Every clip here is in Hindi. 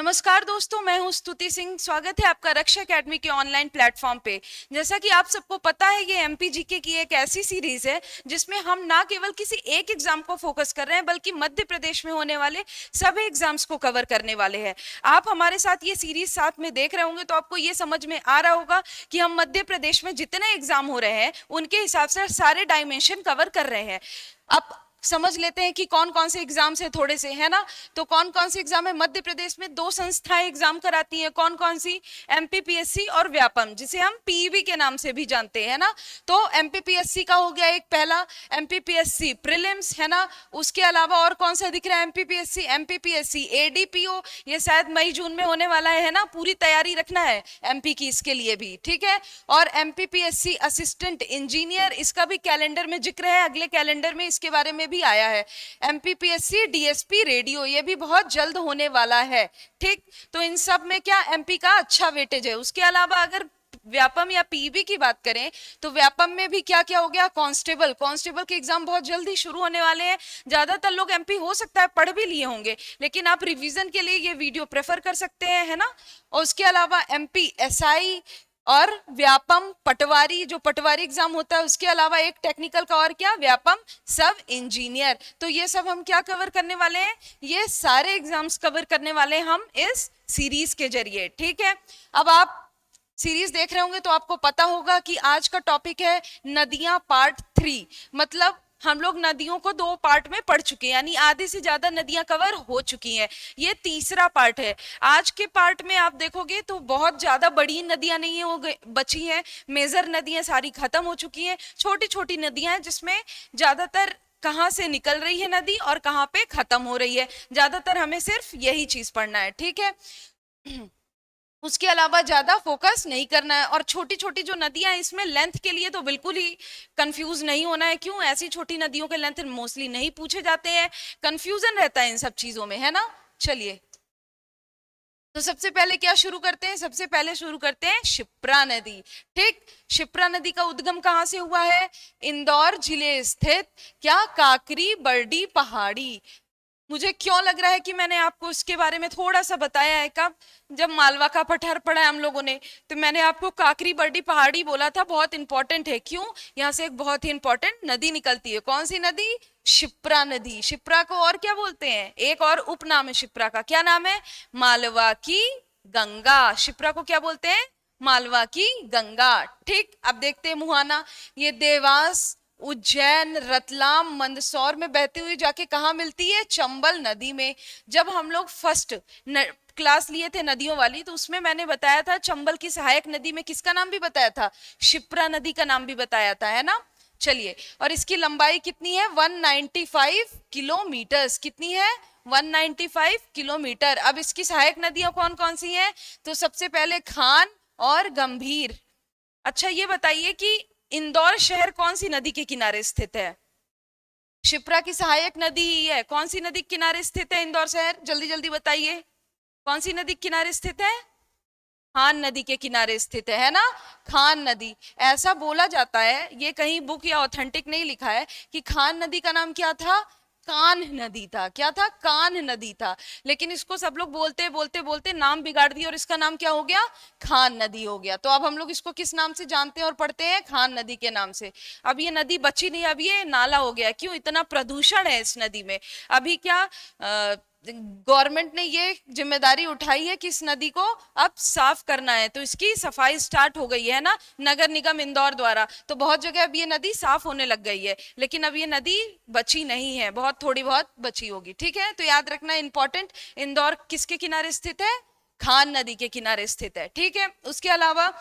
नमस्कार दोस्तों, मैं हूं स्तुति सिंह। स्वागत है आपका रक्षा एकेडमी के ऑनलाइन प्लेटफॉर्म पे। जैसा कि आप सबको पता है, ये एमपीजीके की एक ऐसी सीरीज है जिसमें हम ना केवल किसी एक एग्जाम को फोकस कर रहे हैं, बल्कि मध्य प्रदेश में होने वाले सभी एग्जाम्स को कवर करने वाले हैं। आप हमारे साथ ये सीरीज साथ में देख रहे होंगे तो आपको ये समझ में आ रहा होगा कि हम मध्य प्रदेश में जितने एग्जाम हो रहे हैं उनके हिसाब से सारे डायमेंशन कवर कर रहे हैं। अब समझ लेते हैं कि कौन कौन से एग्जाम्स है, थोड़े से है ना। तो कौन कौन से एग्जाम है मध्य प्रदेश में? दो संस्थाएं एग्जाम कराती हैं। कौन कौन सी? एमपीपीएससी और व्यापम, जिसे हम पीईबी के नाम से भी जानते हैं ना। तो एमपीपीएससी का हो गया एक पहला, एमपीपीएससी प्रीलिम्स, है ना। उसके अलावा और कौन सा दिख रहा है? एमपीपीएससी एडीपीओ, ये शायद मई जून में होने वाला है ना। पूरी तैयारी रखना है एमपी की, इसके लिए भी, ठीक है। और एमपीपीएससी असिस्टेंट इंजीनियर, इसका भी कैलेंडर में जिक्र है, अगले कैलेंडर में इसके बारे में भी आया है। एमपीपीएससी डीएसपी रेडियो, ये भी बहुत जल्द होने वाला है, ठीक। तो इन सब में क्या एमपी का अच्छा वेटेज है। उसके अलावा अगर व्यापम या पीईबी की बात करें तो व्यापम में भी क्या क्या हो गया? कांस्टेबल के एग्जाम बहुत जल्दी शुरू होने वाले हैं। ज्यादातर लोग एमपी हो सकता है पढ़ भी लिए होंगे, लेकिन आप रिवीजन के लिए ये वीडियो प्रेफर कर सकते हैं, है ना। और उसके अलावा एमपी एसआई और व्यापम पटवारी, जो पटवारी एग्जाम होता है, उसके अलावा एक टेक्निकल का और क्या, व्यापम सब इंजीनियर। तो ये सब हम क्या कवर करने वाले हैं? ये सारे एग्जाम्स कवर करने वाले हैं हम इस सीरीज के जरिए, ठीक है। अब आप सीरीज देख रहे होंगे तो आपको पता होगा कि आज का टॉपिक है नदियां पार्ट 3। मतलब हम लोग नदियों को दो पार्ट में पढ़ चुके हैं, यानी आधे से ज्यादा नदियां कवर हो चुकी हैं। ये तीसरा पार्ट है। आज के पार्ट में आप देखोगे तो बहुत ज्यादा बड़ी नदियां नहीं हो बची हैं। मेजर नदियां सारी खत्म हो चुकी हैं। छोटी छोटी नदियां हैं जिसमें ज्यादातर कहाँ से निकल रही है नदी और कहाँ पे खत्म हो रही है, ज्यादातर हमें सिर्फ यही चीज पढ़ना है, ठीक है। उसके अलावा ज्यादा फोकस नहीं करना है। और छोटी छोटी जो नदियां हैं, इसमें लेंथ के लिए तो बिल्कुल ही कंफ्यूज नहीं होना है। क्यों? ऐसी छोटी नदियों के लेंथ मोस्टली नहीं पूछे जाते हैं, कंफ्यूजन रहता है इन सब चीजों में, है ना। चलिए, तो सबसे पहले क्या शुरू करते हैं? सबसे पहले शुरू करते हैं शिप्रा नदी, ठीक। शिप्रा नदी का उद्गम कहाँ से हुआ है? इंदौर जिले स्थित क्या काकरी बरडी पहाड़ी। मुझे क्यों लग रहा है कि मैंने आपको इसके बारे में थोड़ा सा बताया है? कब? जब मालवा का पठार पढ़ा है हम लोगों ने, तो मैंने आपको काकरी बरडी पहाड़ी बोला था। बहुत इंपॉर्टेंट है। क्यों? यहाँ से एक बहुत ही इंपॉर्टेंट नदी निकलती है। कौन सी नदी? शिप्रा नदी। शिप्रा को और क्या बोलते हैं? एक और उपनाम है शिप्रा का। क्या नाम है? मालवा की गंगा। शिप्रा को क्या बोलते हैं? मालवा की गंगा, ठीक। अब देखते हैं मुहाना। ये देवास, उज्जैन, रतलाम, मंदसौर में बहती हुई जाके कहाँ मिलती है? चंबल नदी में। जब हम लोग फर्स्ट क्लास लिए थे नदियों वाली, तो उसमें मैंने बताया था चंबल की सहायक नदी में किसका नाम भी बताया था? शिप्रा नदी का नाम भी बताया था, है ना। चलिए, और इसकी लंबाई कितनी है? 195 किलोमीटर। कितनी है? 195 किलोमीटर। अब इसकी सहायक नदियां कौन कौन सी हैं? तो सबसे पहले खान और गंभीर। अच्छा, ये बताइए कि इंदौर शहर कौन सी नदी के किनारे स्थित है? शिप्रा की सहायक नदी ही है। कौन सी नदी के किनारे स्थित है इंदौर शहर? जल्दी जल्दी बताइए, कौन सी नदी के किनारे स्थित है? खान नदी के किनारे स्थित है ना। खान नदी। ऐसा बोला जाता है, ये कहीं बुक या ऑथेंटिक नहीं लिखा है, कि खान नदी का नाम क्या था? कान्ह नदी था। क्या था? कान्ह नदी था। लेकिन इसको सब लोग बोलते बोलते बोलते नाम बिगाड़ दिया और इसका नाम क्या हो गया? खान नदी हो गया। तो अब हम लोग इसको किस नाम से जानते हैं और पढ़ते हैं? खान नदी के नाम से। अब ये नदी बची नहीं, अब ये नाला हो गया। क्यों? इतना प्रदूषण है इस नदी में। अभी क्या गवर्नमेंट ने ये जिम्मेदारी उठाई है कि इस नदी को अब साफ करना है, तो इसकी सफाई स्टार्ट हो गई है ना, नगर निगम इंदौर द्वारा। तो बहुत जगह अब ये नदी साफ होने लग गई है, लेकिन अब ये नदी बची नहीं है, बहुत थोड़ी बहुत बची होगी, ठीक है। तो याद रखना इंपॉर्टेंट, इंदौर किसके किनारे स्थित है? खान नदी के किनारे स्थित है, ठीक है। उसके अलावा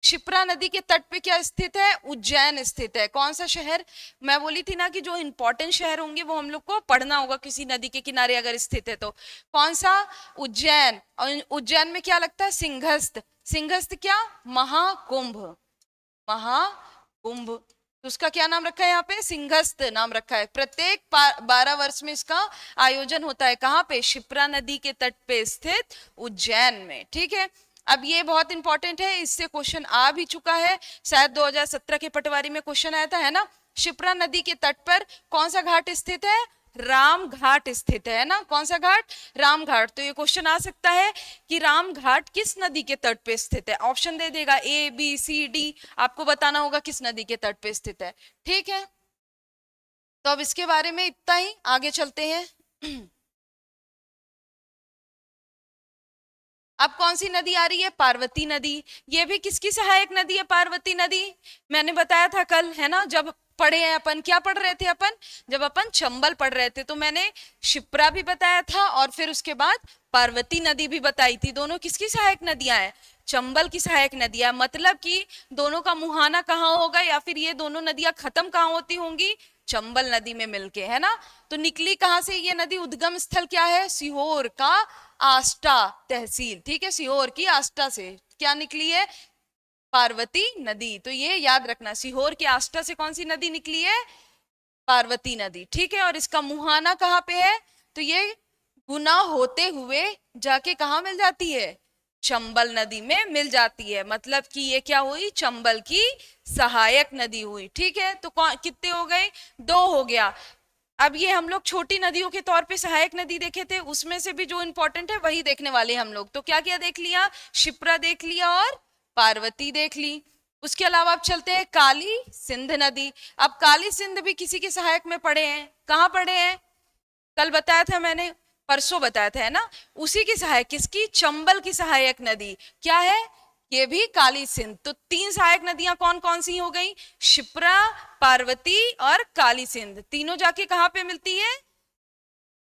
शिप्रा नदी के तट पे क्या स्थित है? उज्जैन स्थित है। कौन सा शहर? मैं बोली थी ना कि जो इंपॉर्टेंट शहर होंगे वो हम लोग को पढ़ना होगा किसी नदी के किनारे अगर स्थित है तो। कौन सा? उज्जैन। और उज्जैन में क्या लगता है? सिंहस्थ। सिंहस्थ क्या? महाकुंभ। महाकुंभ, तो उसका क्या नाम रखा है यहाँ पे? सिंहस्थ नाम रखा है। प्रत्येक 12 वर्ष में इसका आयोजन होता है। कहाँ पे? शिप्रा नदी के तट पे स्थित उज्जैन में, ठीक है। अब ये बहुत इंपॉर्टेंट है, इससे क्वेश्चन आ भी चुका है, शायद 2017 के पटवारी में क्वेश्चन आया था, है ना। शिप्रा नदी के तट पर कौन सा घाट स्थित है? रामघाट स्थित है ना। कौन सा घाट? रामघाट। तो ये क्वेश्चन आ सकता है कि रामघाट किस नदी के तट पे स्थित है। ऑप्शन दे देगा A B C D, आपको बताना होगा किस नदी के तट पे स्थित है। ठीक है, तो अब इसके बारे में इतना ही, आगे चलते हैं। अब कौन सी नदी आ रही है? पार्वती नदी। ये भी किसकी सहायक नदी है? पार्वती नदी। मैंने बताया था कल, है ना, जब पढ़े हैं अपन, क्या पढ़ रहे थे अपन? जब अपन चंबल पढ़ रहे थे तो मैंने शिप्रा भी बताया था और फिर उसके बाद पार्वती नदी भी बताई थी। दोनों किसकी सहायक नदियां हैं? चंबल की सहायक नदियां। मतलब कि दोनों का मुहाना कहाँ होगा, या फिर ये दोनों नदियां खत्म कहाँ होती होंगी? चंबल नदी में मिलके, है ना। तो निकली कहाँ से ये नदी? उद्गम स्थल क्या है? सीहोर का आष्टा तहसील। ठीक है, सीहोर की आष्टा से क्या निकली है? पार्वती नदी। तो ये याद रखना, सीहोर की आष्टा से कौन सी नदी निकली है? पार्वती नदी। ठीक है, और इसका मुहाना कहाँ पे है? तो ये गुना होते हुए जाके कहाँ मिल जाती है? चंबल नदी में मिल जाती है। मतलब कि ये क्या हुई? चंबल की सहायक नदी हुई। ठीक है, तो कितने हो गए? 2 हो गया। अब ये हम लोग छोटी नदियों के तौर पे सहायक नदी देखे थे, उसमें से भी जो इंपॉर्टेंट है वही देखने वाले हम लोग। तो क्या क्या देख लिया? शिप्रा देख लिया और पार्वती देख ली। उसके अलावा अब चलते हैं काली सिंध नदी। अब काली सिंध भी किसी के सहायक में पड़े हैं। कहाँ पड़े हैं? कल बताया था मैंने, परसों बताया था, है ना। उसी की सहायक, किसकी? चंबल की सहायक नदी क्या है? ये भी काली सिंध। तो 3 सहायक नदियां कौन कौन सी हो गई? शिप्रा, पार्वती और काली सिंध। तीनों जाके कहाँ पे मिलती है?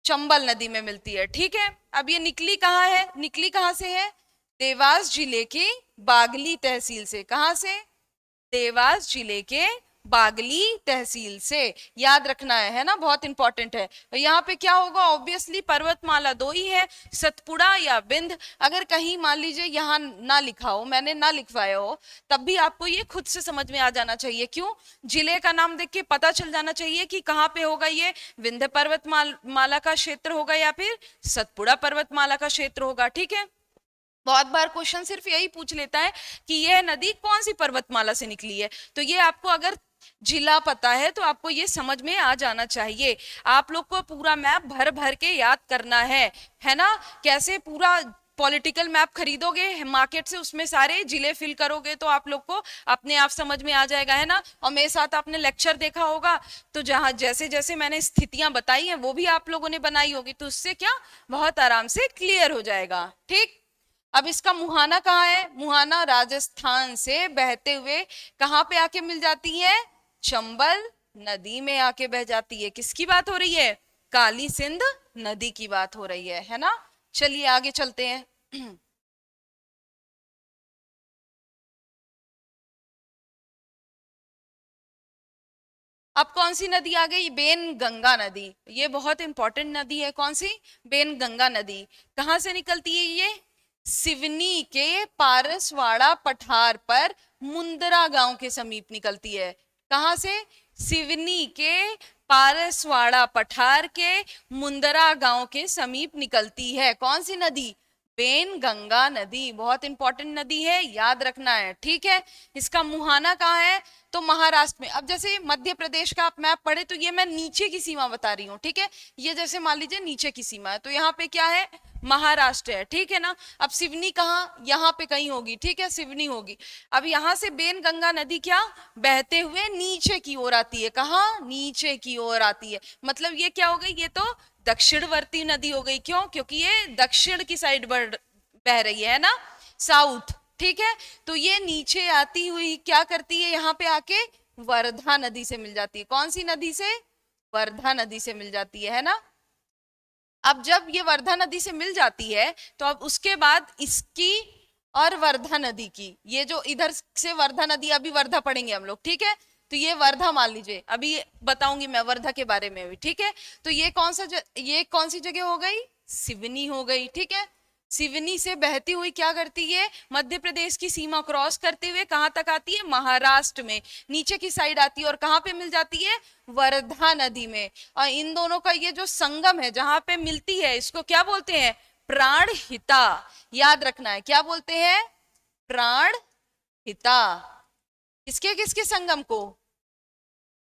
चंबल नदी में मिलती है। ठीक है, अब ये निकली कहाँ है? निकली कहाँ से है? देवास जिले के बागली तहसील से। कहाँ से? देवास जिले के बागली तहसील से। याद रखना है ना, बहुत इंपॉर्टेंट है। यहाँ पे क्या होगा? ऑब्वियसली पर्वतमाला 2 ही है, सतपुड़ा या बिंद। अगर कहीं मान लीजिए यहाँ ना लिखा हो, मैंने ना लिखवाया हो, तब भी आपको ये खुद से समझ में आ जाना चाहिए। क्यों? जिले का नाम देख के पता चल जाना चाहिए कि कहाँ पे होगा ये। विंध्य पर्वतमाला का क्षेत्र होगा या फिर सतपुड़ा पर्वतमाला का क्षेत्र होगा। ठीक है, बहुत बार क्वेश्चन सिर्फ यही पूछ लेता है कि यह नदी कौन सी पर्वतमाला से निकली है। तो ये आपको अगर जिला पता है तो आपको ये समझ में आ जाना चाहिए। आप लोग को पूरा मैप भर भर के याद करना है ना। कैसे? पूरा पॉलिटिकल मैप खरीदोगे मार्केट से, उसमें सारे जिले फिल करोगे तो आप लोग को अपने आप समझ में आ जाएगा, है ना। और मेरे साथ आपने लेक्चर देखा होगा, तो जहां जैसे जैसे मैंने स्थितियां बताई हैं वो भी आप लोगों ने बनाई होगी, तो उससे क्या बहुत आराम से क्लियर हो जाएगा। ठीक, अब इसका मुहाना कहाँ है? मुहाना राजस्थान से बहते हुए कहाँ पे आके मिल जाती है? चंबल नदी में आके बह जाती है। किसकी बात हो रही है? काली सिंध नदी की बात हो रही है ना। चलिए आगे चलते हैं। अब कौन सी नदी आ गई? बेन गंगा नदी। ये बहुत इंपॉर्टेंट नदी है। कौन सी? बेन गंगा नदी। कहाँ से निकलती है ये? सिवनी के पारसवाड़ा पठार पर मुंदरा गांव के समीप निकलती है। कहाँ से? सिवनी के पारसवाड़ा पठार के मुंदरा गांव के समीप निकलती है। कौन सी नदी? बेन गंगा नदी। बहुत इंपॉर्टेंट नदी है, याद रखना है। ठीक है, इसका मुहाना कहाँ है? तो महाराष्ट्र में। अब जैसे मध्य प्रदेश का आप मैप पढ़े तो ये मैं नीचे की सीमा बता रही हूँ। ठीक है, ये जैसे मान लीजिए नीचे की सीमा है, तो यहाँ पे क्या है? महाराष्ट्र है। ठीक है ना। अब सिवनी कहाँ? यहाँ पे कहीं होगी। ठीक है, सिवनी होगी। अब यहाँ से बेन गंगा नदी क्या बहते हुए नीचे की ओर आती है। कहाँ? नीचे की ओर आती है। मतलब ये क्या हो गई? ये तो दक्षिणवर्ती नदी हो गई। क्यों? क्योंकि ये दक्षिण की साइड बह रही है ना, साउथ। ठीक है, तो ये नीचे आती हुई क्या करती है? यहाँ पे आके वर्धा नदी से मिल जाती है। कौन सी नदी से? वर्धा नदी से मिल जाती है ना। अब जब ये वर्धा नदी से मिल जाती है तो अब उसके बाद इसकी और वर्धा नदी की, ये जो इधर से वर्धा नदी, अभी वर्धा पढ़ेंगे हम लोग। ठीक है, तो ये वर्धा मान लीजिए, अभी बताऊंगी मैं वर्धा के बारे में भी। ठीक है, तो ये कौन सी जगह हो गई? सिवनी हो गई। ठीक है, सिवनी से बहती हुई क्या करती है? मध्य प्रदेश की सीमा क्रॉस करते हुए कहां तक आती है? महाराष्ट्र में नीचे की साइड आती है। और कहां पे मिल जाती है? वर्धा नदी में। और इन दोनों का ये जो संगम है, जहां पे मिलती है, इसको क्या बोलते हैं? प्राणहिता। याद रखना है, क्या बोलते हैं? प्राणहिता। किसके किसके संगम को?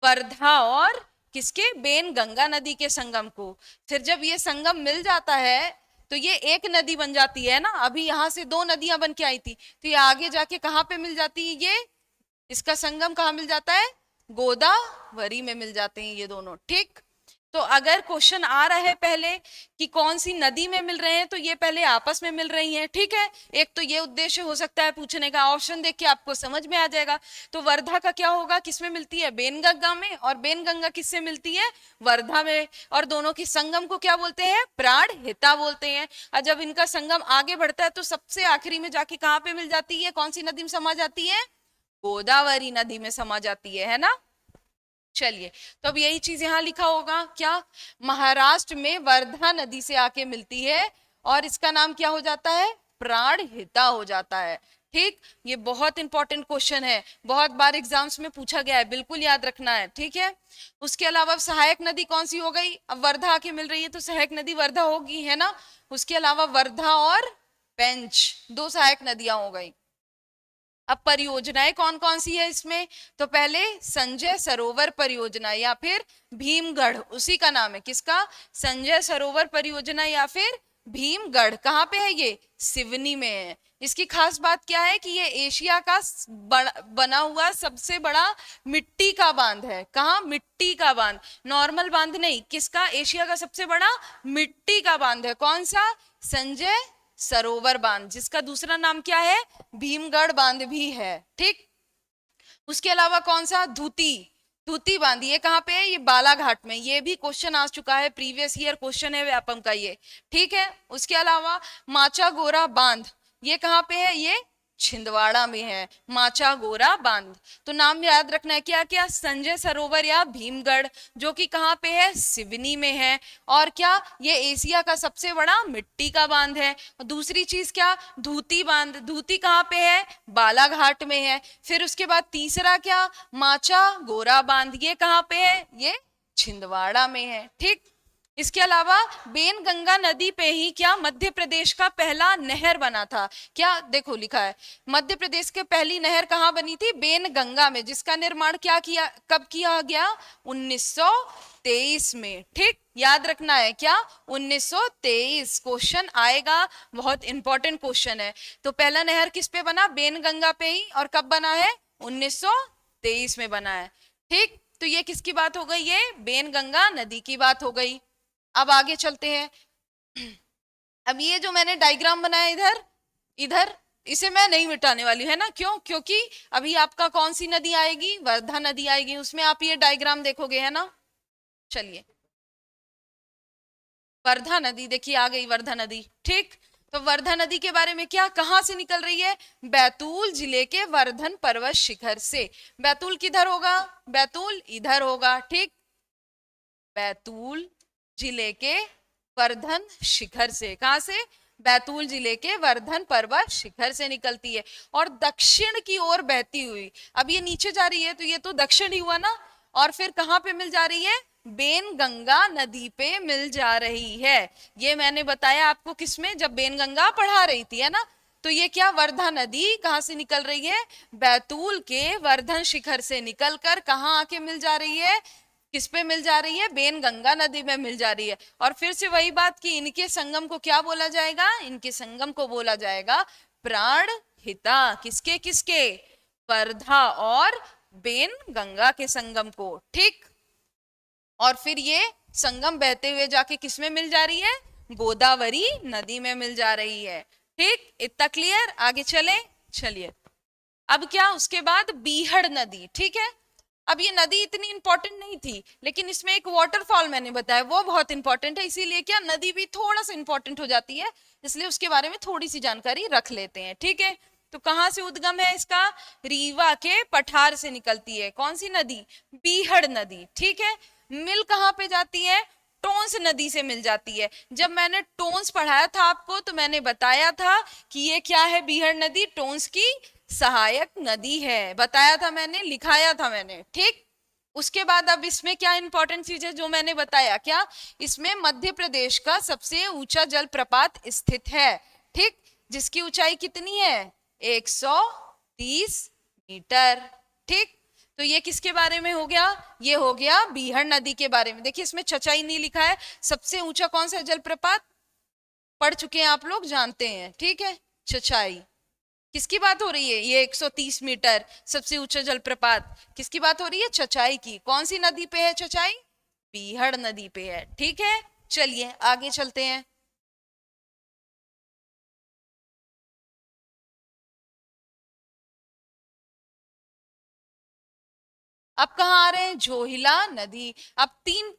वर्धा और किसके? बेन गंगा नदी के संगम को। फिर जब ये संगम मिल जाता है तो ये एक नदी बन जाती है ना। अभी यहाँ से दो नदियां बन के आई थी, तो ये आगे जाके कहाँ पे मिल जाती है? ये इसका संगम कहाँ मिल जाता है? गोदावरी में मिल जाते हैं ये दोनों। ठीक, तो अगर क्वेश्चन आ रहा है पहले कि कौन सी नदी में मिल रहे हैं, तो ये पहले आपस में मिल रही हैं। ठीक है, एक तो ये उद्देश्य हो सकता है पूछने का, ऑप्शन देख के आपको समझ में आ जाएगा। तो वर्धा का क्या होगा? किसमें मिलती है? बेनगंगा में। और बेनगंगा किससे मिलती है? वर्धा में। और दोनों के संगम को क्या बोलते हैं? प्राणहिता बोलते हैं। और जब इनका संगम आगे बढ़ता है तो सबसे आखिरी में जाके कहाँ पे मिल जाती है? कौन सी नदी में समा जाती है? गोदावरी नदी में समा जाती है ना। चलिए, तो अब यही चीज यहां लिखा होगा, क्या? महाराष्ट्र में वर्धा नदी से आके मिलती है और इसका नाम क्या हो जाता है? प्राणहिता हो जाता है। ठीक, ये बहुत इंपॉर्टेंट क्वेश्चन है, बहुत बार एग्जाम्स में पूछा गया है, बिल्कुल याद रखना है। ठीक है, उसके अलावा सहायक नदी कौन सी हो गई? अब वर्धा आके मिल रही है तो सहायक नदी वर्धा होगी, है ना। उसके अलावा वर्धा और पेंच, दो सहायक नदियां हो गई। अब परियोजनाएं कौन कौन सी है इसमें? तो पहले संजय सरोवर परियोजना या फिर भीमगढ़, उसी का नाम है। किसका? संजय सरोवर परियोजना या फिर भीमगढ़। कहाँ पे है ये? सिवनी में है। इसकी खास बात क्या है कि ये एशिया का बना हुआ सबसे बड़ा मिट्टी का बांध है। कहाँ? मिट्टी का बांध, नॉर्मल बांध नहीं। किसका? एशिया का सबसे बड़ा मिट्टी का बांध है। कौन सा? संजय सरोवर बांध, जिसका दूसरा नाम क्या है? भीमगढ़ बांध भी है। ठीक, उसके अलावा कौन सा? धूती बांध, ये कहाँ पे है? ये बालाघाट में। ये भी क्वेश्चन आ चुका है, प्रीवियस ईयर क्वेश्चन है व्यापम का ये। ठीक है, उसके अलावा माचा गोरा बांध, ये कहाँ पे है? ये छिंदवाड़ा में है, माचा गोरा बांध। तो नाम याद रखना है क्या क्या? संजय सरोवर या भीमगढ़, जो कि कहाँ पे है? सिवनी में है। और क्या? ये एशिया का सबसे बड़ा मिट्टी का बांध है। दूसरी चीज क्या? धूती बांध, धूती कहाँ पे है? बालाघाट में है। फिर उसके बाद तीसरा क्या? माचा गोरा बांध, ये कहाँ पे है? ये छिंदवाड़ा में है। ठीक, इसके अलावा बेनगंगा नदी पे ही क्या मध्य प्रदेश का पहला नहर बना था? क्या? देखो लिखा है, मध्य प्रदेश के पहली नहर कहाँ बनी थी? बेनगंगा में, जिसका निर्माण क्या किया, कब किया गया? 1923 में। ठीक, याद रखना है क्या? 1923 क्वेश्चन आएगा, बहुत इंपॉर्टेंट क्वेश्चन है। तो पहला नहर किस पे बना? बेनगंगा पे ही। और कब बना है? 1923 में बना है। ठीक, तो ये किसकी बात हो गई? ये बेनगंगा नदी की बात हो गई। अब आगे चलते हैं। अब ये जो मैंने डायग्राम बनाया इधर इधर, इसे मैं नहीं मिटाने वाली, है ना। क्यों? क्योंकि अभी आपका कौन सी नदी आएगी? वर्धा नदी आएगी, उसमें आप ये डायग्राम देखोगे, है ना। चलिए, वर्धा नदी देखिए आ गई, वर्धा नदी। ठीक, तो वर्धा नदी के बारे में क्या, कहां से निकल रही है? बैतूल जिले के वर्धन पर्वत शिखर से। बैतूल किधर होगा? बैतूल इधर होगा। ठीक, बैतूल जिले के वर्धन शिखर से। कहां से? बैतूल जिले के वर्धन पर्वत शिखर से निकलती है और दक्षिण की ओर बहती हुई, अब ये नीचे जा रही है तो ये तो दक्षिण ही हुआ ना। और फिर कहां पे मिल जा रही है? बेनगंगा नदी पे मिल जा रही है। ये मैंने बताया आपको किसमें, जब बेनगंगा पढ़ा रही थी, है ना। तो ये क्या, वर्धा नदी कहां से निकल रही है? बैतूल के वर्धन शिखर से निकलकर कहां आके मिल जा रही है? किस पे मिल जा रही है? बेनगंगा नदी में मिल जा रही है। और फिर से वही बात कि इनके संगम को क्या बोला जाएगा? इनके संगम को बोला जाएगा प्राणहिता। किसके किसके? वर्धा और बेनगंगा के संगम को। ठीक, और फिर ये संगम बहते हुए जाके किसमें मिल जा रही है? गोदावरी नदी में मिल जा रही है। ठीक, इतना क्लियर? आगे चले, चलिए। अब क्या, उसके बाद बीहड़ नदी। ठीक है, अब ये नदी इतनी इंपॉर्टेंट नहीं थी, लेकिन इसमें एक वाटरफॉल मैंने बताया वो बहुत इंपॉर्टेंट है, इसीलिए क्या नदी भी थोड़ा सा इंपॉर्टेंट हो जाती है, इसलिए उसके बारे में थोड़ी सी जानकारी रख लेते हैं। ठीक है, तो कहां से उद्गम है इसका? रीवा के पठार से निकलती है। कौन सी नदी? बीहड़ नदी। ठीक है, मिल कहां पे जाती है? टोंस नदी से मिल जाती है। जब मैंने टोंस पढ़ाया था आपको तो मैंने बताया था कि ये क्या है? बीहड़ नदी टोंस की सहायक नदी है, बताया था मैंने, लिखाया था मैंने। ठीक, उसके बाद अब इसमें क्या इंपॉर्टेंट चीज है जो मैंने बताया, क्या इसमें मध्य प्रदेश का सबसे ऊंचा जलप्रपात स्थित है। ठीक, जिसकी ऊंचाई कितनी है? 130 मीटर। ठीक, तो ये किसके बारे में हो गया? ये हो गया बीहड़ नदी के बारे में। देखिए इसमें चचाई नहीं लिखा है। सबसे ऊंचा कौन सा जलप्रपात? पढ़ चुके हैं आप लोग, जानते हैं, ठीक है। चचाई किसकी बात हो रही है? ये 130 मीटर सबसे ऊंचा जलप्रपात किसकी बात हो रही है? चचाई की। कौन सी नदी पे है चचाई? बीहड़ नदी पे है, ठीक है। चलिए आगे चलते हैं। अब कहाँ आ रहे हैं? जोहिला नदी। अब तीन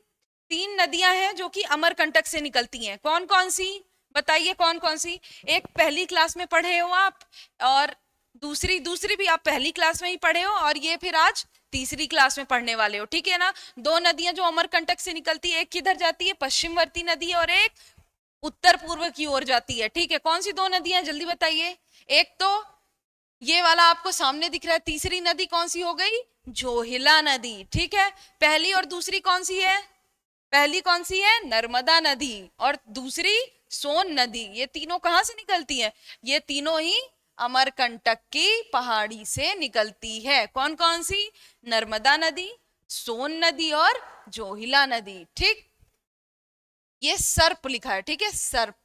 तीन नदियां हैं जो कि अमरकंटक से निकलती हैं। कौन कौन सी? बताइए कौन कौन सी। एक पहली क्लास में पढ़े हो आप, और दूसरी दूसरी भी आप पहली क्लास में ही पढ़े हो, और ये फिर आज तीसरी क्लास में पढ़ने वाले हो, ठीक है ना। दो नदियां जो अमरकंटक से निकलती है, एक किधर जाती है? पश्चिमवर्ती नदी, और एक उत्तर पूर्व की ओर जाती है, ठीक है। कौन सी दो नदियां? जल्दी बताइए। एक तो ये वाला आपको सामने दिख रहा है। तीसरी नदी कौन सी हो गई? जोहिला नदी, ठीक है। पहली और दूसरी कौन सी है? पहली कौन सी है? नर्मदा नदी, और दूसरी सोन नदी। ये तीनों कहां से निकलती हैं? ये तीनों ही अमरकंटक की पहाड़ी से निकलती है। कौन कौन सी? नर्मदा नदी, सोन नदी और जोहिला नदी, ठीक। ये सर्प लिखा है, ठीक है, सर्प।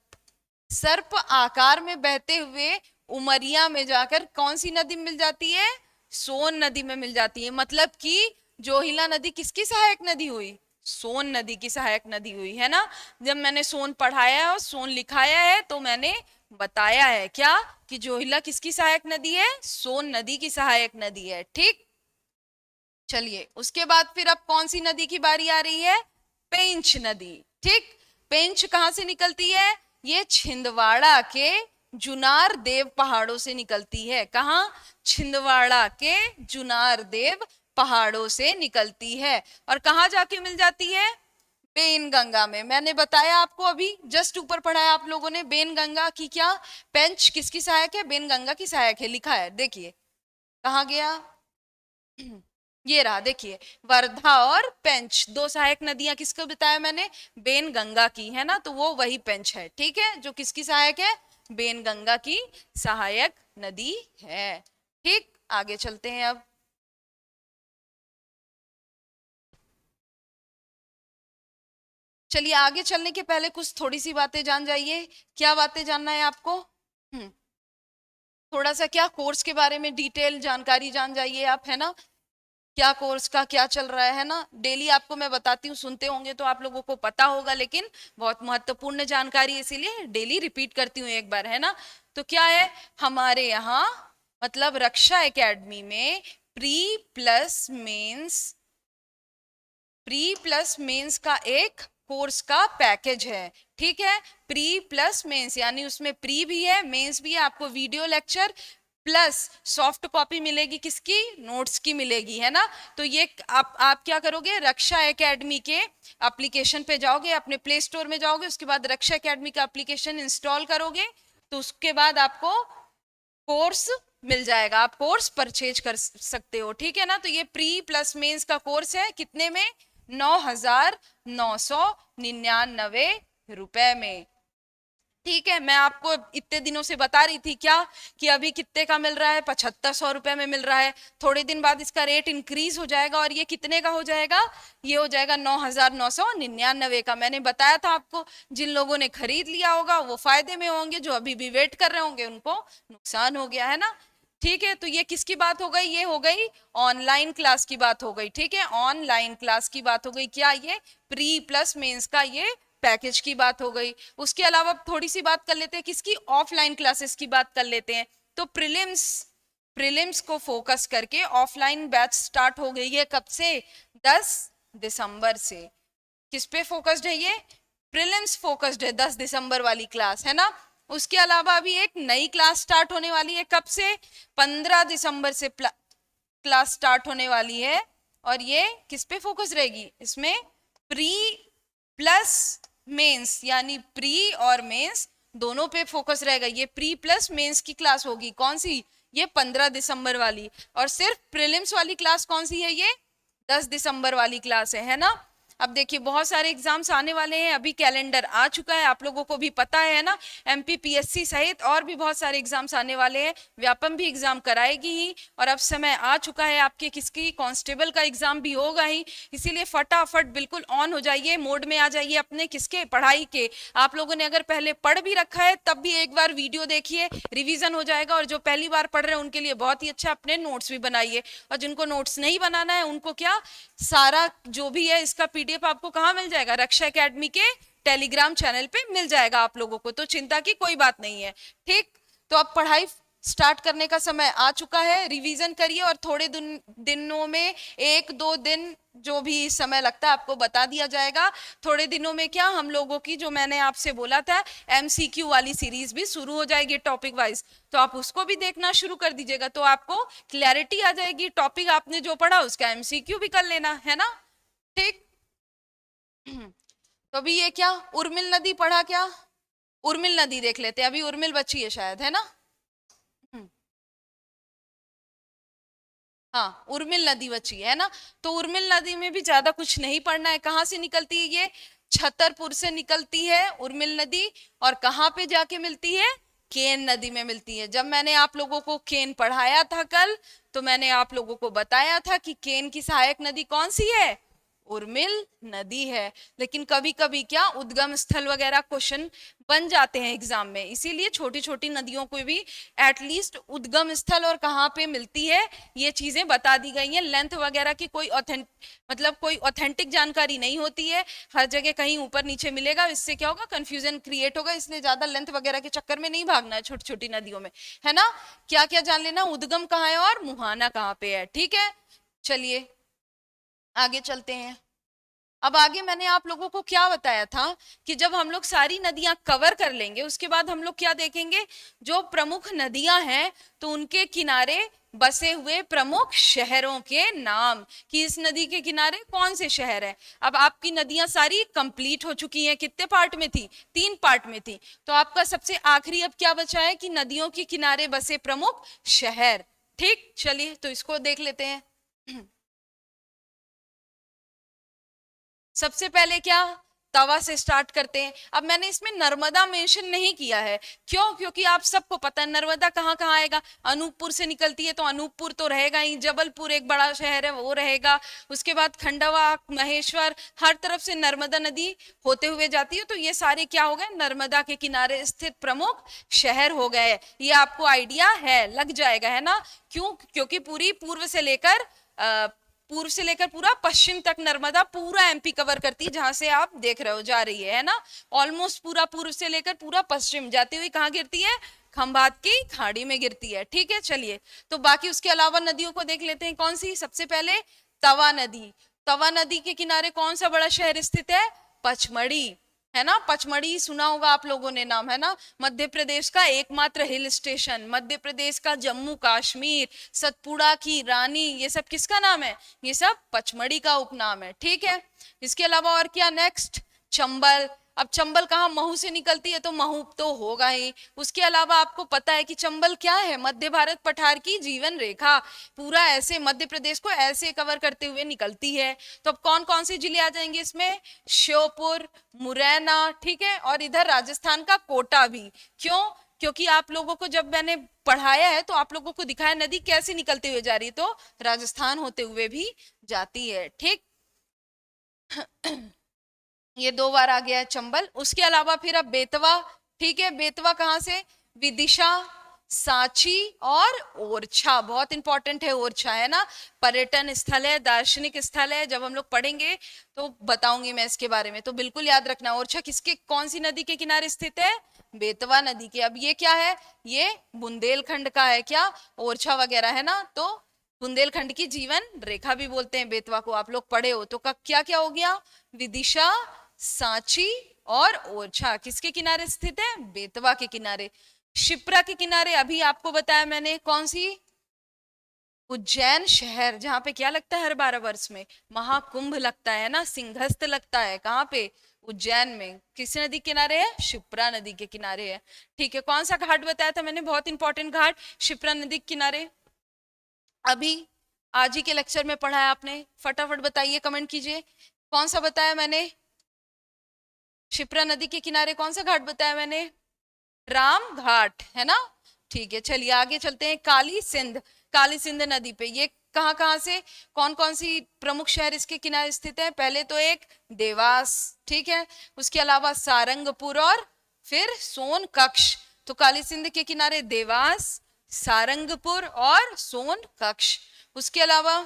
सर्प आकार में बहते हुए उमरिया में जाकर कौन सी नदी मिल जाती है? सोन नदी में मिल जाती है। मतलब कि जोहिला नदी किसकी सहायक नदी हुई? सोन नदी की सहायक नदी हुई, है ना। जब मैंने सोन पढ़ाया है और सोन लिखाया है तो मैंने बताया है क्या कि जोहिला किसकी सहायक नदी है? सोन नदी की सहायक नदी है, ठीक। चलिए उसके बाद फिर अब कौन सी नदी की बारी आ रही है? पेंच नदी, ठीक। पेंच कहां से निकलती है? ये छिंदवाड़ा के जुनार देव पहाड़ों से निकलती है। कहां? छिंदवाड़ा के जुनार देव पहाड़ों से निकलती है। और कहां जाके मिल जाती है? बेनगंगा में। मैंने बताया आपको, अभी जस्ट ऊपर पढ़ाया आप लोगों ने। बेनगंगा की क्या? पेंच किसकी सहायक है? बेनगंगा की सहायक है, लिखा है, देखिए कहा गया। ये रहा, देखिए वर्धा और पेंच दो सहायक नदियां। किसको बताया मैंने? बेनगंगा की, है ना। तो वो वही पेंच है, ठीक है, जो किसकी सहायक है? बेनगंगा की सहायक नदी है, ठीक। आगे चलते हैं अब। चलिए आगे चलने के पहले कुछ थोड़ी सी बातें जान जाइए। क्या बातें जानना है आपको? थोड़ा सा क्या कोर्स के बारे में डिटेल जानकारी जान जाइए आप, है ना। क्या कोर्स का क्या चल रहा है ना। डेली आपको मैं बताती हूँ, सुनते होंगे तो आप लोगों को पता होगा, लेकिन बहुत महत्वपूर्ण जानकारी इसीलिए डेली रिपीट करती हूँ एक बार, है ना। तो क्या है हमारे यहाँ, मतलब रक्षा एकेडमी में प्री प्लस मेंस का एक कोर्स का पैकेज है, ठीक है। प्री प्लस मेंस यानी उसमें प्री भी है, मेंस भी है। आपको video lecture plus soft copy मिलेगी, किसकी? नोट्स की मिलेगी, है ना। तो ये आप क्या करोगे? रक्षा एकेडमी के एप्लीकेशन पे जाओगे, अपने प्ले स्टोर में जाओगे, उसके बाद रक्षा एकेडमी का एप्लीकेशन इंस्टॉल करोगे, तो उसके बाद आपको कोर्स मिल जाएगा। आप कोर्स परचेज कर सकते हो, ठीक है ना। तो ये प्री प्लस मेंस का कोर्स है, कितने में? 9,999 रुपए में, ठीक है। मैं आपको इतने दिनों से बता रही थी क्या कि अभी कितने का मिल रहा है? 7,500 रुपए में मिल रहा है। थोड़े दिन बाद इसका रेट इंक्रीज हो जाएगा, और ये कितने का हो जाएगा? ये हो जाएगा 9,999 का। मैंने बताया था आपको, जिन लोगों ने खरीद लिया होगा वो फायदे में होंगे, जो अभी भी वेट कर रहे होंगे उनको नुकसान हो गया, है ना। ठीक है, तो ये किसकी बात हो गई? ये हो गई ऑनलाइन क्लास की बात हो गई, ठीक है। ऑनलाइन क्लास की बात हो गई। क्या? ये प्री प्लस मेंस का ये पैकेज की बात हो गई। उसके अलावा थोड़ी सी बात कर लेते हैं किसकी? ऑफलाइन क्लासेस की बात कर लेते हैं। तो प्रिलिम्स को फोकस करके ऑफलाइन बैच स्टार्ट हो गई है। कब से? 10 दिसंबर से। किस पे फोकस्ड है ये? प्रिलिम्स फोकस्ड है, 10 दिसंबर वाली क्लास, है ना। उसके अलावा अभी एक नई क्लास स्टार्ट होने वाली है। कब से? 15 दिसंबर से क्लास स्टार्ट होने वाली है, और ये किस पे फोकस रहेगी? इसमें प्री प्लस मेंस, यानी प्री और मेंस दोनों पे फोकस रहेगा। ये प्री प्लस मेंस की क्लास होगी। कौन सी? ये 15 दिसंबर वाली। और सिर्फ प्रीलिम्स वाली क्लास कौन सी है? ये 10 दिसंबर वाली क्लास है ना। अब देखिए बहुत सारे एग्जाम्स आने वाले हैं, अभी कैलेंडर आ चुका है, आप लोगों को भी पता है ना, एमपीपीएससी सहित और भी बहुत सारे एग्जाम्स आने वाले हैं, व्यापम भी एग्जाम कराएगी ही, और अब समय आ चुका है आपके किसकी, कांस्टेबल का एग्जाम भी होगा ही, इसीलिए फटाफट बिल्कुल ऑन हो जाइए, मोड में आ जाइए अपने किसके, पढ़ाई के। आप लोगों ने अगर पहले पढ़ भी रखा है तब भी एक बार वीडियो देखिए, रिवीजन हो जाएगा, और जो पहली बार पढ़ रहे हैं उनके लिए बहुत ही अच्छा, अपने नोट्स भी बनाइए, और जिनको नोट्स नहीं बनाना है उनको क्या, सारा जो भी है इसका पीडीएफ आपको कहाँ मिल जाएगा, रक्षा एकेडमी के टेलीग्राम चैनल पे मिल जाएगा आप लोगों को, तो चिंता की कोई बात नहीं है। ठीक, तो अब पढ़ाई स्टार्ट करने का समय आ चुका है, रिवीजन करिए, और थोड़े दिनों में, 1-2 दिन जो भी समय लगता है आपको बता दिया जाएगा। थोड़े दिनों में क्या, हम लोगों की जो मैंने आपसे बोला था एमसीक्यू वाली सीरीज भी शुरू हो जाएगी टॉपिक वाइज, तो आप उसको भी देखना शुरू कर दीजिएगा, तो आपको क्लैरिटी आ जाएगी, टॉपिक आपने जो पढ़ा उसका एमसीक्यू भी कर लेना है ना। ठीक, तो अभी ये क्या, उर्मिल नदी पढ़ा क्या, उर्मिल नदी देख लेते हैं, अभी उर्मिल बची है शायद, है ना। हाँ, उर्मिल नदी बची है ना, तो उर्मिल नदी में भी ज्यादा कुछ नहीं पढ़ना है, कहाँ से निकलती है ये, छतरपुर से निकलती है उर्मिल नदी, और कहाँ पे जाके मिलती है, केन नदी में मिलती है। जब मैंने आप लोगों को केन पढ़ाया था कल, तो मैंने आप लोगों को बताया था कि केन की सहायक नदी कौन सी है, उर्मिल नदी है। लेकिन कभी कभी क्या, उद्गम स्थल वगैरह क्वेश्चन बन जाते हैं एग्जाम में, इसीलिए छोटी छोटी नदियों को भी एटलीस्ट उद्गम स्थल और कहाँ पे मिलती है ये चीजें बता दी गई हैं। लेंथ वगैरह की कोई कोई ऑथेंटिक जानकारी नहीं होती है, हर जगह कहीं ऊपर नीचे मिलेगा, इससे क्या होगा, कंफ्यूजन क्रिएट होगा, इसलिए ज्यादा लेंथ वगैरह के चक्कर में नहीं भागना है छोटी छोटी नदियों में, है ना। क्या क्या जान लेना, उद्गम कहाँ है और मुहाना कहाँ पे है, ठीक है। चलिए आगे चलते हैं। अब आगे मैंने आप लोगों को क्या बताया था कि जब हम लोग सारी नदियां कवर कर लेंगे उसके बाद हम लोग क्या देखेंगे, जो प्रमुख नदियां हैं तो उनके किनारे बसे हुए प्रमुख शहरों के नाम, कि इस नदी के किनारे कौन से शहर है। अब आपकी नदियां सारी कंप्लीट हो चुकी हैं, कितने पार्ट में थी, 3 पार्ट में थी, तो आपका सबसे आखिरी अब क्या बचा है कि नदियों के किनारे बसे प्रमुख शहर। ठीक, चलिए तो इसको देख लेते हैं। सबसे पहले क्या, तवा से स्टार्ट करते हैं। अब मैंने इसमें नर्मदा मेंशन नहीं किया है, क्यों, क्योंकि आप सबको पता है नर्मदा कहाँ कहाँ आएगा, अनूपपुर से निकलती है तो अनूपपुर तो रहेगा ही, जबलपुर एक बड़ा शहर है वो रहेगा, उसके बाद खंडवा, महेश्वर, हर तरफ से नर्मदा नदी होते हुए जाती है, तो ये सारे क्या हो गए, नर्मदा के किनारे स्थित प्रमुख शहर हो गए। ये आपको आइडिया है, लग जाएगा, है ना। क्यों, क्योंकि पूरी पूर्व से लेकर पूरा पश्चिम तक नर्मदा पूरा एमपी कवर करती है, जहां से आप देख रहे हो जा रही है ना, ऑलमोस्ट पूरा पूर्व से लेकर पूरा पश्चिम जाती हुई कहाँ गिरती है, खंभात की खाड़ी में गिरती है। ठीक है, चलिए तो बाकी उसके अलावा नदियों को देख लेते हैं, कौन सी, सबसे पहले तवा नदी। तवा नदी के किनारे कौन सा बड़ा शहर स्थित है, पचमढ़ी, है ना। पचमढ़ी सुना होगा आप लोगों ने नाम, है ना, मध्य प्रदेश का एकमात्र हिल स्टेशन, मध्य प्रदेश का जम्मू कश्मीर, सतपुड़ा की रानी, ये सब किसका नाम है, ये सब पचमढ़ी का उपनाम है। ठीक है, इसके अलावा और क्या, नेक्स्ट चंबल। अब चंबल कहाँ, महू से निकलती है तो महू तो होगा ही। उसके अलावा आपको पता है कि चंबल क्या है, मध्य भारत पठार की जीवन रेखा, पूरा ऐसे मध्य प्रदेश को ऐसे कवर करते हुए निकलती है। तो अब कौन कौन से जिले आ जाएंगे इसमें, श्योपुर, मुरैना, ठीक है, और इधर राजस्थान का कोटा भी। क्यों, क्योंकि आप लोगों को जब मैंने पढ़ाया है तो आप लोगों को दिखाया नदी कैसे निकलते हुए जा रही है, तो राजस्थान होते हुए भी जाती है। ठीक, ये 2 बार आ गया है चंबल। उसके अलावा फिर अब बेतवा, ठीक है, बेतवा कहाँ से, विदिशा, सांची और ओरछा, बहुत इंपॉर्टेंट है ओरछा, है ना, पर्यटन स्थल है, दार्शनिक स्थल है, जब हम लोग पढ़ेंगे तो बताऊंगी मैं इसके बारे में, तो बिल्कुल याद रखना। ओरछा किसके, कौन सी नदी के किनारे स्थित है, बेतवा नदी के। अब ये क्या है, ये बुंदेलखंड का है क्या, ओरछा वगैरह, है ना, तो बुंदेलखंड की जीवन रेखा भी बोलते हैं बेतवा को, आप लोग पढ़े हो तो। क्या क्या हो गया, विदिशा, सांची और ओरछा किसके किनारे स्थित है, बेतवा के किनारे। शिप्रा के किनारे अभी आपको बताया मैंने, कौन सी, उज्जैन शहर, जहां पे क्या लगता है हर 12 वर्ष में, महाकुंभ लगता है ना, सिंहस्थ लगता है, कहाँ पे, उज्जैन में। किस नदी के किनारे है, शिप्रा नदी के किनारे है। ठीक है, कौन सा घाट बताया था मैंने, बहुत इंपॉर्टेंट घाट, शिप्रा नदी के किनारे। अभी आज ही के लेक्चर में पढ़ा है आपने, फटाफट बताइए, कमेंट कीजिए, कौन सा बताया मैंने? क्षिप्रा नदी के किनारे कौन सा घाट बताया मैंने? राम घाट, है ना? ठीक है, चलिए आगे चलते हैं। काली सिंध, काली सिंध नदी पे ये कहाँ कहाँ से, कौन कौन सी प्रमुख शहर इसके किनारे स्थित है? पहले तो एक देवास, ठीक है, उसके अलावा सारंगपुर और फिर सोनकक्ष। तो काली सिंध के किनारे देवास, सारंगपुर और सोनकक्ष। उसके अलावा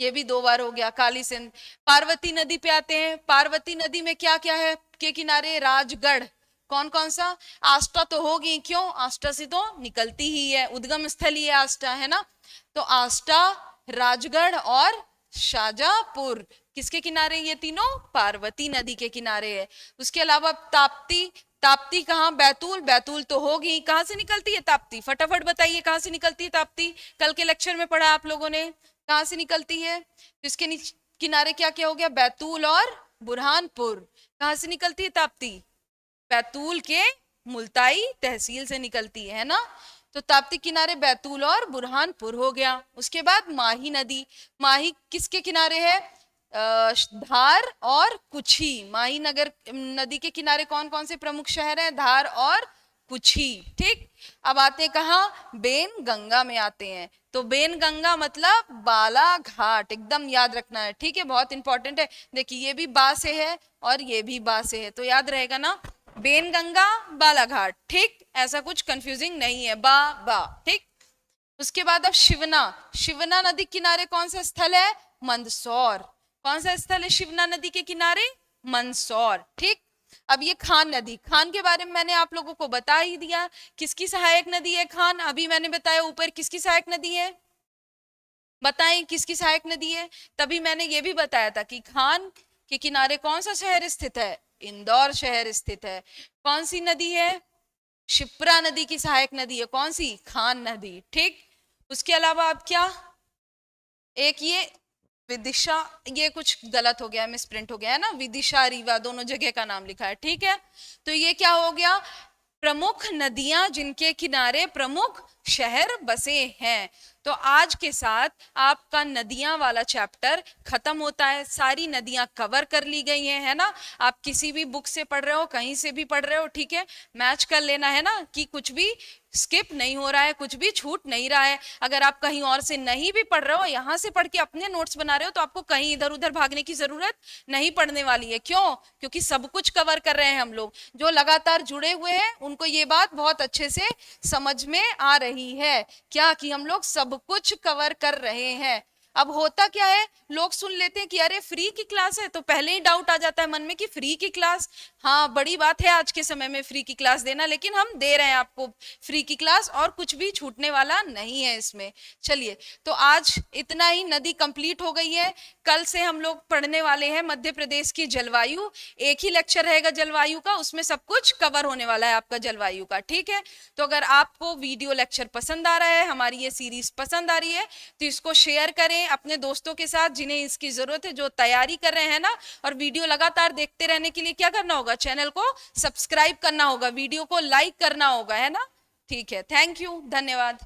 ये भी 2 बार हो गया काली सिंध। पार्वती नदी पे आते हैं। पार्वती नदी में क्या क्या है के किनारे? राजगढ़। कौन कौन सा? आष्टा तो होगी, क्यों? आष्टा से तो निकलती ही है, उद्गम स्थल ही है आष्टा, है ना? तो आष्टा, राजगढ़ और शाजापुर किसके किनारे? ये तीनों पार्वती नदी के किनारे है। उसके अलावा ताप्ती, ताप्ती कहाँ? बैतूल, बैतूल तो होगी। कहाँ से निकलती है ताप्ती? फटाफट बताइए कहाँ से निकलती है ताप्ती? कल के लेक्चर में पढ़ा आप लोगों ने, कहाँ से निकलती है? तो इसके किनारे क्या क्या हो गया? बैतूल और बुरहानपुर। कहाँ से निकलती है ताप्ती? बैतूल के मुल्ताई तहसील से निकलती है ना? तो ताप्ती किनारे बैतूल और बुरहानपुर हो गया। उसके बाद माही नदी, माही किसके किनारे है? धार और कुछी। माही नगर नदी के किनारे कौन कौन से प्रमुख शहर हैं? धार और कुछी, ठीक। अब आते हैं कहाँ? बेन गंगा में आते हैं। तो बेन गंगा मतलब बालाघाट, एकदम याद रखना है, ठीक है, बहुत इंपॉर्टेंट है। देखिए ये भी बा से है और ये भी बा से है, तो याद रहेगा ना, बेन गंगा बालाघाट, ठीक, ऐसा कुछ कंफ्यूजिंग नहीं है, बा, ठीक। उसके बाद अब शिवना, शिवना नदी किनारे कौन सा स्थल है? मंदसौर। कौन सा स्थल है शिवना नदी के किनारे? मंदसौर, ठीक। अब ये खान नदी, खान के बारे में मैंने आप लोगों को बता ही दिया, किसकी सहायक नदी है खान? अभी मैंने बताया ऊपर किसकी सहायक नदी है, बताएं किसकी सहायक नदी है? तभी मैंने ये भी बताया था कि खान के किनारे कौन सा शहर स्थित है? इंदौर शहर स्थित है। कौन सी नदी है? क्षिप्रा नदी की सहायक नदी है। कौन सी? खान नदी, ठीक। उसके अलावा अब क्या, एक ये विदिशा, ये कुछ गलत हो गया, मिस प्रिंट हो गया है ना, विदिशा रीवा दोनों जगह का नाम लिखा है, ठीक है। तो ये क्या हो गया? प्रमुख नदियां जिनके किनारे प्रमुख शहर बसे हैं। तो आज के साथ आपका नदियां वाला चैप्टर खत्म होता है। सारी नदियां कवर कर ली गई हैं, है ना? आप किसी भी बुक से पढ़ रहे हो, कहीं से भी पढ़ रहे हो, ठीक है, मैच कर लेना है ना, कि कुछ भी स्किप नहीं हो रहा है, कुछ भी छूट नहीं रहा है। अगर आप कहीं और से नहीं भी पढ़ रहे हो, यहाँ से पढ़ के अपने नोट्स बना रहे हो, तो आपको कहीं इधर उधर भागने की जरूरत नहीं पड़ने वाली है। क्यों? क्योंकि सब कुछ कवर कर रहे हैं हम लोग। जो लगातार जुड़े हुए हैं उनको ये बात बहुत अच्छे से समझ में आ रही है, क्या कि हम लोग सब कुछ कवर कर रहे हैं। अब होता क्या है, लोग सुन लेते हैं कि अरे फ्री की क्लास है, तो पहले ही डाउट आ जाता है मन में कि फ्री की क्लास, हाँ बड़ी बात है आज के समय में फ्री की क्लास देना, लेकिन हम दे रहे हैं आपको फ्री की क्लास और कुछ भी छूटने वाला नहीं है इसमें। चलिए, तो आज इतना ही, नदी कंप्लीट हो गई है। कल से हम लोग पढ़ने वाले हैं मध्य प्रदेश की जलवायु। एक ही लेक्चर रहेगा जलवायु का, उसमें सब कुछ कवर होने वाला है आपका जलवायु का, ठीक है। तो अगर आपको वीडियो लेक्चर पसंद आ रहा है, हमारी ये सीरीज पसंद आ रही है, तो इसको शेयर करें अपने दोस्तों के साथ जिन्हें इसकी जरूरत है, जो तैयारी कर रहे हैं ना। और वीडियो लगातार देखते रहने के लिए क्या करना होगा? चैनल को सब्सक्राइब करना होगा, वीडियो को लाइक करना होगा, है ना? ठीक है, थैंक यू, धन्यवाद।